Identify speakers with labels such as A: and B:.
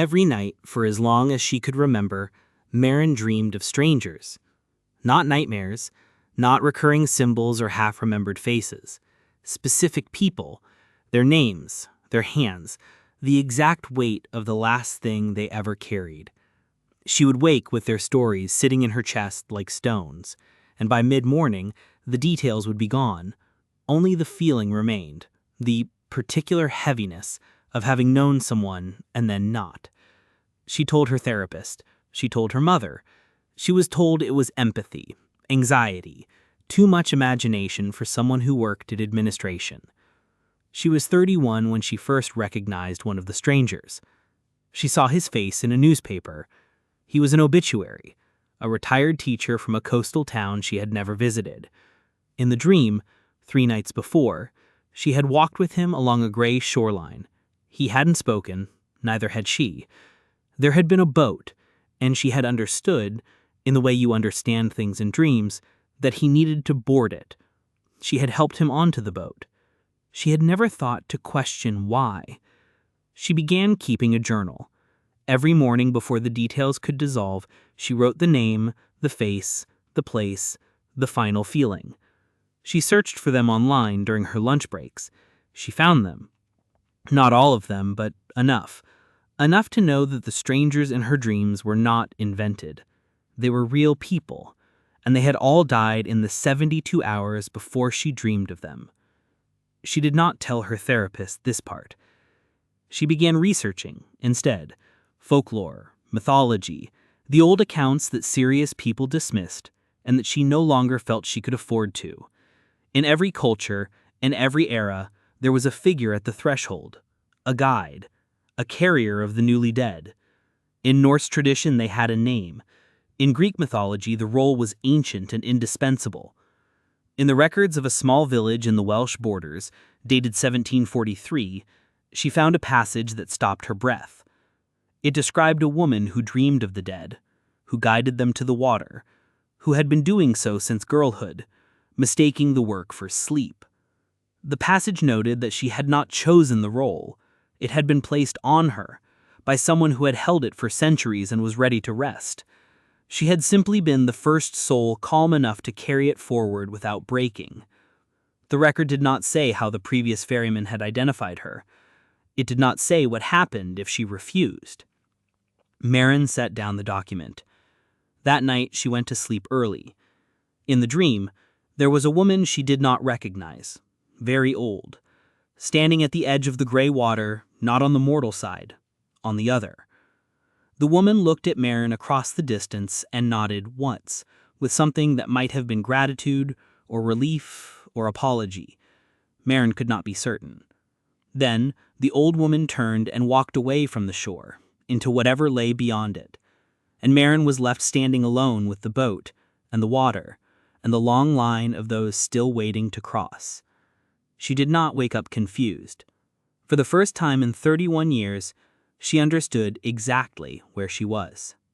A: Every night, for as long as she could remember, Maren dreamed of strangers. Not nightmares, not recurring symbols or half-remembered faces. Specific people, their names, their hands, the exact weight of the last thing they ever carried. She would wake with their stories sitting in her chest like stones, and by mid-morning, the details would be gone. Only the feeling remained, the particular heaviness of having known someone and then not. She told her therapist. She told her mother. She was told it was empathy, anxiety, too much imagination for someone who worked at administration. She was 31 when she first recognized one of the strangers. She saw his face in a newspaper. He was an obituary, a retired teacher from a coastal town she had never visited. In the dream, 3 nights before, she had walked with him along a gray shoreline. He hadn't spoken, neither had she. There had been a boat, and she had understood, in the way you understand things in dreams, that he needed to board it. She had helped him onto the boat. She had never thought to question why. She began keeping a journal. Every morning before the details could dissolve, she wrote the name, the face, the place, the final feeling. She searched for them online during her lunch breaks. She found them. Not all of them, but enough. Enough to know that the strangers in her dreams were not invented. They were real people, and they had all died in the 72 hours before she dreamed of them. She did not tell her therapist this part. She began researching, instead, folklore, mythology, the old accounts that serious people dismissed and that she no longer felt she could afford to. In every culture, in every era, there was a figure at the threshold, a guide, a carrier of the newly dead. In Norse tradition, they had a name. In Greek mythology, the role was ancient and indispensable. In the records of a small village in the Welsh borders, dated 1743, she found a passage that stopped her breath. It described a woman who dreamed of the dead, who guided them to the water, who had been doing so since girlhood, mistaking the work for sleep. The passage noted that she had not chosen the role. It had been placed on her by someone who had held it for centuries and was ready to rest. She had simply been the first soul calm enough to carry it forward without breaking. The record did not say how the previous ferryman had identified her. It did not say what happened if she refused. Maren set down the document. That night she went to sleep early. In the dream, there was a woman she did not recognize, very old, standing at the edge of the gray water, not on the mortal side, on the other. The woman looked at Maren across the distance and nodded once, with something that might have been gratitude or relief or apology. Maren could not be certain. Then the old woman turned and walked away from the shore, into whatever lay beyond it, and Maren was left standing alone with the boat and the water and the long line of those still waiting to cross. She did not wake up confused. For the first time in 31 years, she understood exactly where she was.